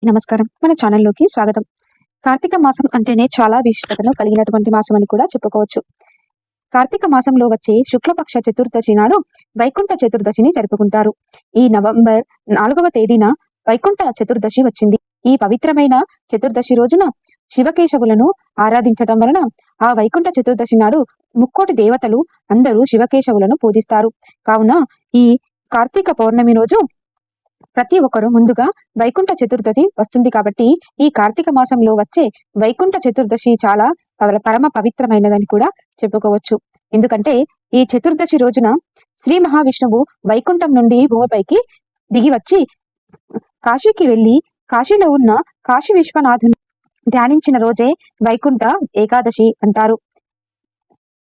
నమస్కారం. మన ఛానల్‌లోకి స్వాగతం. కార్తీక మాసం అంటేనే చాలా విశిష్టతను కలిగినటువంటి మాసం అని కూడా చెప్పుకోవచ్చు. కార్తీక మాసంలో వచ్చే శుక్లపక్ష చతుర్దశి నాడు వైకుంఠ చతుర్దశిని జరుపుకుంటారు. ఈ నవంబర్ 4వ తేదీన వైకుంఠ చతుర్దశి వచ్చింది. ఈ పవిత్రమైన చతుర్దశి రోజున శివకేశవులను ఆరాధించడం వలన ఆ వైకుంఠ చతుర్దశి నాడు ముక్కోటి దేవతలు అందరూ శివకేశవులను పూజిస్తారు. కావున ఈ కార్తీక పౌర్ణమి రోజు ప్రతి ఒక్కరు ముందుగా వైకుంఠ చతుర్దశి వస్తుంది కాబట్టి ఈ కార్తీక మాసంలో వచ్చే వైకుంఠ చతుర్దశి చాలా పరమ పవిత్రమైనదని కూడా చెప్పుకోవచ్చు. ఎందుకంటే ఈ చతుర్దశి రోజున శ్రీ మహావిష్ణువు వైకుంఠం నుండి భూమిపైకి దిగి వచ్చి కాశీకి వెళ్లి కాశీలో ఉన్న కాశీ విశ్వనాథుని ధ్యానించిన రోజే వైకుంఠ ఏకాదశి అంటారు.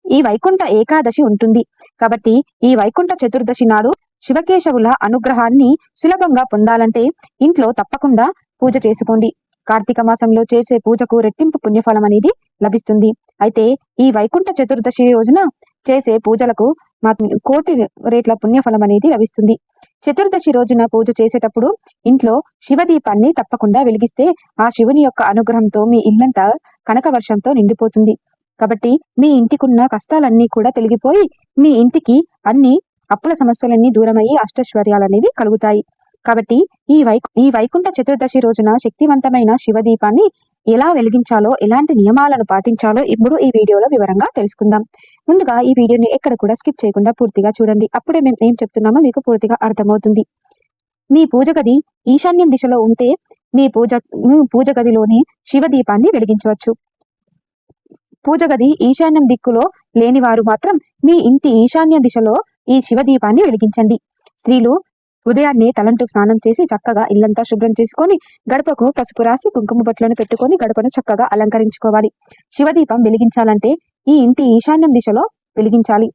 ఈ వైకుంఠ ఏకాదశి ఉంటుంది కాబట్టి ఈ వైకుంఠ చతుర్దశి నాడు శివకేశవుల అనుగ్రహాన్ని సులభంగా పొందాలంటే ఇంట్లో తప్పకుండా పూజ చేసుకోండి. కార్తీక మాసంలో చేసే పూజకు రెట్టింపు పుణ్యఫలం అనేది లభిస్తుంది. అయితే ఈ వైకుంఠ చతుర్దశి రోజున చేసే పూజలకు కోటి రేట్ల పుణ్యఫలం అనేది లభిస్తుంది. చతుర్దశి రోజున పూజ చేసేటప్పుడు ఇంట్లో శివదీపాన్ని తప్పకుండా వెలిగిస్తే ఆ శివుని యొక్క అనుగ్రహంతో మీ ఇల్లంతా కనక వర్షంతో నిండిపోతుంది. కాబట్టి మీ ఇంటికున్న కష్టాలన్నీ కూడా తొలగిపోయి మీ ఇంటికి అన్ని అప్పుల సమస్యలన్నీ దూరమయ్యి అష్టైశ్వర్యాలనేవి కలుగుతాయి. కాబట్టి ఈ వైకుంఠ చతుర్దశి రోజున శక్తివంతమైన శివదీపాన్ని ఎలా వెలిగించాలో, ఎలాంటి నియమాలను పాటించాలో ఇప్పుడు ఈ వీడియోలో వివరంగా తెలుసుకుందాం. ముందుగా ఈ వీడియోని ఎక్కడ కూడా స్కిప్ చేయకుండా పూర్తిగా చూడండి. అప్పుడే మేము ఏం చెప్తున్నామో మీకు పూర్తిగా అర్థమవుతుంది. మీ పూజ గది ఈశాన్యం దిశలో ఉంటే మీ పూజ గదిలోని శివదీపాన్ని వెలిగించవచ్చు. పూజ గది ఈశాన్యం దిక్కులో లేని వారు మాత్రం మీ ఇంటి ఈశాన్య దిశలో ఈ శివదీపాన్ని వెలిగించండి. స్త్రీలు ఉదయాన్నే తలంటు స్నానం చేసి చక్కగా ఇల్లంతా శుభ్రం చేసుకొని గడపకు పసుపు రాసి కుంకుమ బొట్లను పెట్టుకొని గడపను చక్కగా అలంకరించుకోవాలి. శివదీపం వెలిగించాలంటే ఈ ఇంటి ఈశాన్యం దిశలో వెలిగించాలి.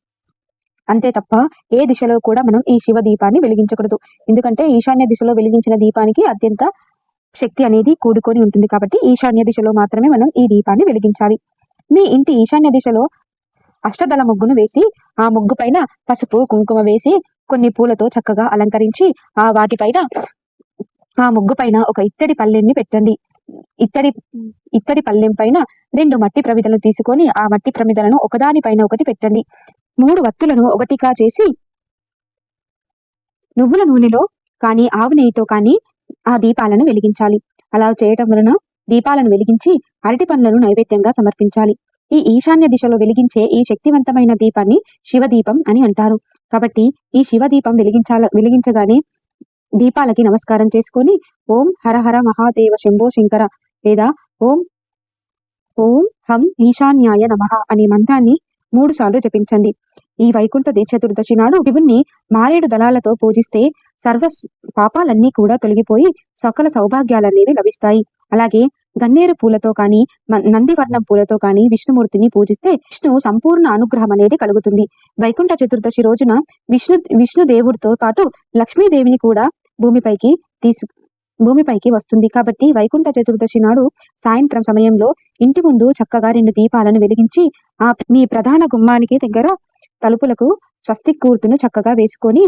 అంతే తప్ప ఏ దిశలో కూడా మనం ఈ శివదీపాన్ని వెలిగించకూడదు. ఎందుకంటే ఈశాన్య దిశలో వెలిగించిన దీపానికి అత్యంత శక్తి అనేది కూడుకొని ఉంటుంది. కాబట్టి ఈశాన్య దిశలో మాత్రమే మనం ఈ దీపాన్ని వెలిగించాలి. మీ ఇంటి ఈశాన్య దిశలో అష్టదళ ముగ్గును వేసి ఆ ముగ్గు పైన పసుపు కుంకుమ వేసి కొన్ని పూలతో చక్కగా అలంకరించి ఆ ముగ్గు పైన ఒక ఇత్తడి పల్లెంని పెట్టండి. ఇత్తడి పల్లెం పైన 2 మట్టి ప్రమిదలను తీసుకొని ఆ మట్టి ప్రమిదలను ఒకదాని పైన ఒకటి పెట్టండి. 3 వత్తులను ఒకటిగా చేసి నువ్వుల నూనెలో కానీ ఆవు నెయ్యితో కానీ ఆ దీపాలను వెలిగించాలి. అలా చేయటం వలన దీపాలను వెలిగించి అరటి పండ్లను నైవేద్యంగా సమర్పించాలి. ఈ ఈశాన్య దిశలో వెలిగించే ఈ శక్తివంతమైన దీపాన్ని శివదీపం అని అంటారు. కాబట్టి ఈ శివదీపం వెలిగించగానే దీపాలకి నమస్కారం చేసుకొని ఓం హర హర మహాదేవ శంభో శంకర లేదా ఓం ఓం హం ఈశాన్యాయ నమః అనే మంత్రాన్ని 3 సార్లు జపించండి. ఈ వైకుంఠ చతుర్దశి నాడు శివుణ్ణి మారేడు దళాలతో పూజిస్తే సర్వ పాపాలన్నీ కూడా తొలగిపోయి సకల సౌభాగ్యాలనేవి లభిస్తాయి. అలాగే గన్నేరు పూలతో కానీ నందివర్ణం పూలతో కానీ విష్ణుమూర్తిని పూజిస్తే విష్ణువు సంపూర్ణ అనుగ్రహం అనేది కలుగుతుంది. వైకుంఠ చతుర్దశి రోజున విష్ణు దేవుడితో పాటు లక్ష్మీదేవిని కూడా భూమిపైకి వస్తుంది. కాబట్టి వైకుంఠ చతుర్దశి నాడు సాయంత్రం సమయంలో ఇంటి ముందు చక్కగా 2 దీపాలను వెలిగించి మీ ప్రధాన గుమ్మానికి దగ్గర తలుపులకు స్వస్తిక్ గుర్తును చక్కగా వేసుకొని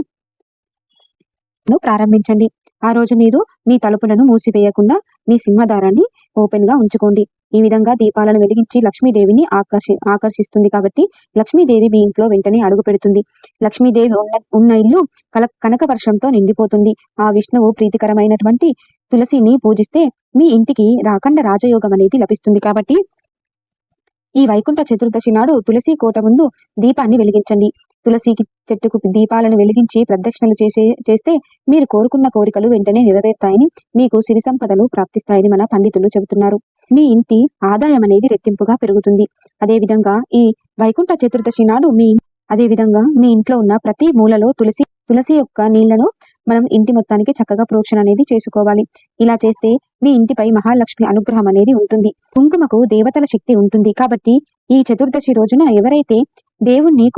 ప్రారంభించండి. ఆ రోజు మీరు మీ తలుపులను మూసివేయకుండా మీ సింహద్వారాన్ని ఓపెన్ గా ఉంచుకోండి. ఈ విధంగా దీపాలను వెలిగించి లక్ష్మీదేవిని ఆకర్షిస్తుంది. కాబట్టి లక్ష్మీదేవి మీ ఇంట్లో వెంటనే అడుగు పెడుతుంది. లక్ష్మీదేవి ఉన్న ఇల్లు కనక వర్షంతో నిండిపోతుంది. ఆ విష్ణువు ప్రీతికరమైనటువంటి తులసిని పూజిస్తే మీ ఇంటికి రాకండ రాజయోగం అనేది లభిస్తుంది. కాబట్టి ఈ వైకుంఠ చతుర్దశి నాడు తులసి కోట ముందు దీపాన్ని వెలిగించండి. తులసి చెట్టుకు దీపాలను వెలిగించి ప్రదక్షిణలు చేస్తే మీరు కోరుకున్న కోరికలు వెంటనే నెరవేరుతాయని, మీకు సిరి సంపదలు ప్రాప్తిస్తాయని మన పండితులు చెబుతున్నారు. మీ ఇంటి ఆదాయం అనేది రెట్టింపుగా పెరుగుతుంది. అదేవిధంగా ఈ వైకుంఠ చతుర్దశి నాడు మీ ఇంట్లో ఉన్న ప్రతి మూలలో తులసి యొక్క నీళ్లను మనం ఇంటి మొత్తానికి చక్కగా ప్రోక్షణ అనేది చేసుకోవాలి. ఇలా చేస్తే మీ ఇంటిపై మహాలక్ష్మి అనుగ్రహం అనేది ఉంటుంది. కుంకుమకు దేవతల శక్తి ఉంటుంది. కాబట్టి ఈ చతుర్దశి రోజున ఎవరైతే దేవుని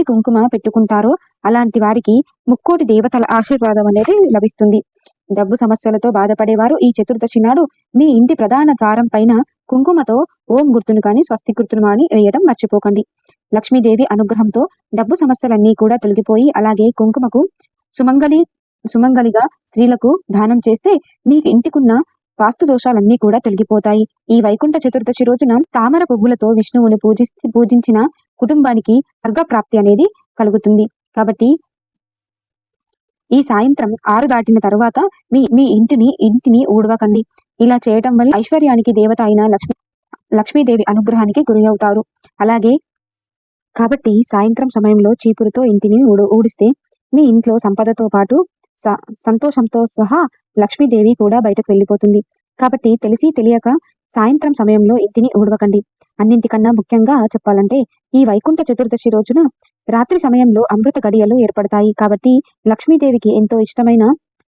కుంకుమ పెట్టుకుంటారో అలాంటి వారికి ముక్కోటి దేవతల ఆశీర్వాదం అనేది లభిస్తుంది. డబ్బు సమస్యలతో బాధపడేవారు ఈ చతుర్దశి నాడు మీ ఇంటి ప్రధాన ద్వారం పైన కుంకుమతో ఓం గుర్తును కానీ స్వస్తి గుర్తును కానీ వేయడం మర్చిపోకండి. లక్ష్మీదేవి అనుగ్రహంతో డబ్బు సమస్యలన్నీ కూడా తొలగిపోయి అలాగే కుంకుమకు సుమంగళి సుమంగలిగా స్త్రీలకు దానం చేస్తే మీకు ఇంటికున్న వాస్తు దోషాలన్నీ కూడా తొలగిపోతాయి. ఈ వైకుంఠ చతుర్దశి రోజున తామర పువ్వులతో విష్ణువుని పూజించిన కుటుంబానికి స్వర్గప్రాప్తి అనేది కలుగుతుంది. కాబట్టి ఈ సాయంత్రం 6 దాటిన తరువాత మీ ఇంటిని ఊడవకండి. ఇలా చేయటం వల్ల ఐశ్వర్యానికి దేవత అయిన లక్ష్మీదేవి అనుగ్రహానికి గురి అవుతారు. అలాగే కాబట్టి సాయంత్రం సమయంలో చీపురుతో ఇంటిని ఊడిస్తే మీ ఇంట్లో సంపదతో పాటు సంతోషంతో సహా లక్ష్మీదేవి కూడా బయటకు వెళ్ళిపోతుంది. కాబట్టి తెలిసి తెలియక సాయంత్రం సమయంలో ఇంటిని ఊడవకండి. అన్నింటికన్నా ముఖ్యంగా చెప్పాలంటే ఈ వైకుంఠ చతుర్దశి రోజున రాత్రి సమయంలో అమృత గడియలు ఏర్పడతాయి. కాబట్టి లక్ష్మీదేవికి ఎంతో ఇష్టమైన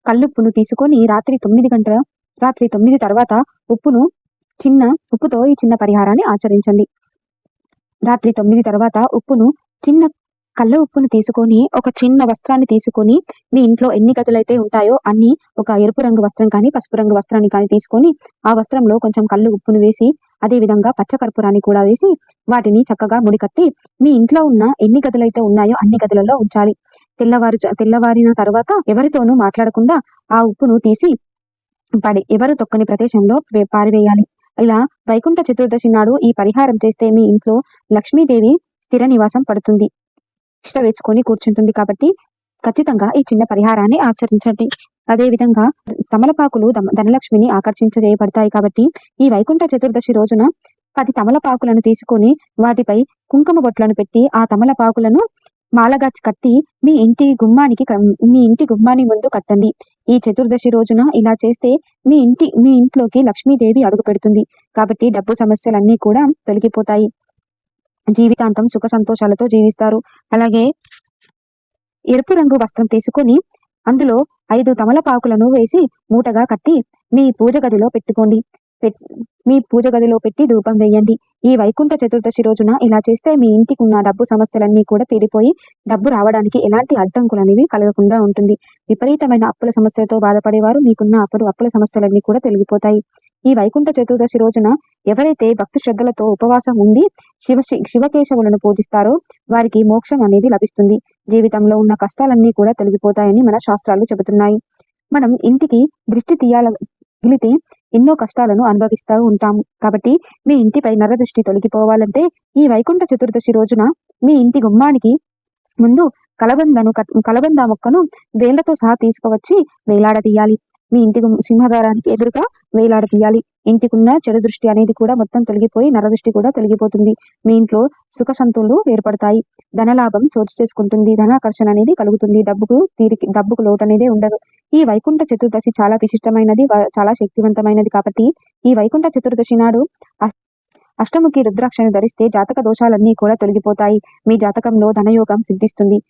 కల్లుప్పును తీసుకొని రాత్రి 9 తర్వాత ఉప్పుతో ఈ చిన్న పరిహారాన్ని ఆచరించండి. రాత్రి 9 తర్వాత కళ్ళ ఉప్పును తీసుకొని ఒక చిన్న వస్త్రాన్ని తీసుకొని మీ ఇంట్లో ఎన్ని గదులైతే ఉంటాయో అన్ని ఒక ఎరుపు రంగు వస్త్రం కానీ పసుపు రంగు వస్త్రాన్ని కానీ తీసుకొని ఆ వస్త్రంలో కొంచెం కళ్ళు ఉప్పును వేసి అదే విధంగా పచ్చకర్పూరాన్ని కూడా వేసి వాటిని చక్కగా ముడికట్టి మీ ఇంట్లో ఉన్న ఎన్ని గదులైతే ఉన్నాయో అన్ని గదులలో ఉంచాలి. తెల్లవారిన తర్వాత ఎవరితోనూ మాట్లాడకుండా ఆ ఉప్పును తీసి ఎవరు తొక్కని ప్రదేశంలో పారివేయాలి. ఇలా వైకుంఠ చతుర్దశి నాడు ఈ పరిహారం చేస్తే మీ ఇంట్లో లక్ష్మీదేవి స్థిర నివాసం పడుతుంది, ఇష్ట వేసుకొని కూర్చుంటుంది. కాబట్టి ఖచ్చితంగా ఈ చిన్న పరిహారాన్ని ఆచరించండి. అదే విధంగా తమలపాకులు ధనలక్ష్మిని ఆకర్షించజేయబడతాయి. కాబట్టి ఈ వైకుంఠ చతుర్దశి రోజున 10 తమలపాకులను తీసుకొని వాటిపై కుంకుమ బొట్లను పెట్టి ఆ తమలపాకులను మాలగా కట్టి మీ ఇంటి గుమ్మాని ముందు కట్టండి. ఈ చతుర్దశి రోజున ఇలా చేస్తే మీ ఇంట్లోకి లక్ష్మీదేవి అడుగు పెడుతుంది. కాబట్టి డబ్బు సమస్యలన్నీ కూడా తొలగిపోతాయి. జీవితాంతం సుఖ సంతోషాలతో జీవిస్తారు. అలాగే ఎరుపు రంగు వస్త్రం తీసుకొని అందులో 5 తమలపాకులను వేసి మూటగా కట్టి మీ పూజ గదిలో పెట్టి ధూపం వేయండి. ఈ వైకుంఠ చతుర్దశి రోజున ఇలా చేస్తే మీ ఇంటికి ఉన్న డబ్బు సమస్యలన్నీ కూడా తీరిపోయి డబ్బు రావడానికి ఎలాంటి అడ్డంకులు అనేవి కలగకుండా ఉంటుంది. విపరీతమైన అప్పుల సమస్యలతో బాధపడేవారు మీకున్న అప్పుల సమస్యలన్నీ కూడా తొలగిపోతాయి. ఈ వైకుంఠ చతుర్దశి రోజున ఎవరైతే భక్తి శ్రద్ధలతో ఉపవాసం ఉండి శివకేశవులను పూజిస్తారో వారికి మోక్షం అనేది లభిస్తుంది. జీవితంలో ఉన్న కష్టాలన్నీ కూడా తొలగిపోతాయని మన శాస్త్రాలు చెబుతున్నాయి. మనం ఇంటికి దృష్టి తీయగలిగితే ఎన్నో కష్టాలను అనుభవిస్తూ ఉంటాము. కాబట్టి మీ ఇంటిపై నరదృష్టి తొలగిపోవాలంటే ఈ వైకుంఠ చతుర్దశి రోజున మీ ఇంటి గుమ్మానికి ముందు కలబంద మొక్కను వేళ్లతో సహా తీసుకువచ్చి వేలాడదీయాలి. మీ ఇంటి సింహద్వారానికి ఎదురుగా వేలాడదీయాలి. ఇంటికున్న చెడు దృష్టి అనేది కూడా మొత్తం తొలగిపోయి నరదృష్టి కూడా తొలగిపోతుంది. మీ ఇంట్లో సుఖ సంతులు ఏర్పడతాయి. ధనలాభం చోటు చేసుకుంటుంది. ధనాకర్షణ అనేది కలుగుతుంది. డబ్బుకు లోటు అనేది ఉండదు. ఈ వైకుంఠ చతుర్దశి చాలా విశిష్టమైనది, చాలా శక్తివంతమైనది. కాబట్టి ఈ వైకుంఠ చతుర్దశి నాడు అష్టముఖి రుద్రాక్షను ధరిస్తే జాతక దోషాలన్నీ కూడా తొలగిపోతాయి. మీ జాతకంలో ధనయోగం సిద్ధిస్తుంది.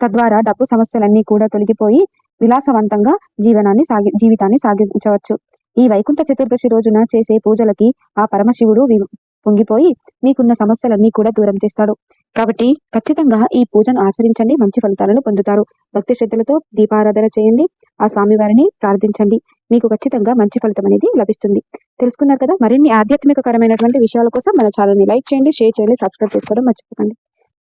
తద్వారా డబ్బు సమస్యలన్నీ కూడా తొలగిపోయి విలాసవంతంగా జీవితాన్ని సాగించవచ్చు. ఈ వైకుంఠ చతుర్దశి రోజున చేసే పూజలకి ఆ పరమశివుడు పొంగిపోయి మీకున్న సమస్యలన్నీ కూడా దూరం చేస్తాడు. కాబట్టి ఖచ్చితంగా ఈ పూజను ఆచరించండి, మంచి ఫలితాలను పొందుతారు. భక్తి శ్రద్ధలతో దీపారాధన చేయండి, ఆ స్వామివారిని ప్రార్థించండి. మీకు ఖచ్చితంగా మంచి ఫలితం అనేది లభిస్తుంది. తెలుసుకున్నారు కదా. మరిన్ని ఆధ్యాత్మికకరమైనటువంటి విషయాల కోసం మన ఛానల్ని లైక్ చేయండి, షేర్ చేయండి, సబ్స్క్రైబ్ చేసుకోవడం మర్చిపోకండి.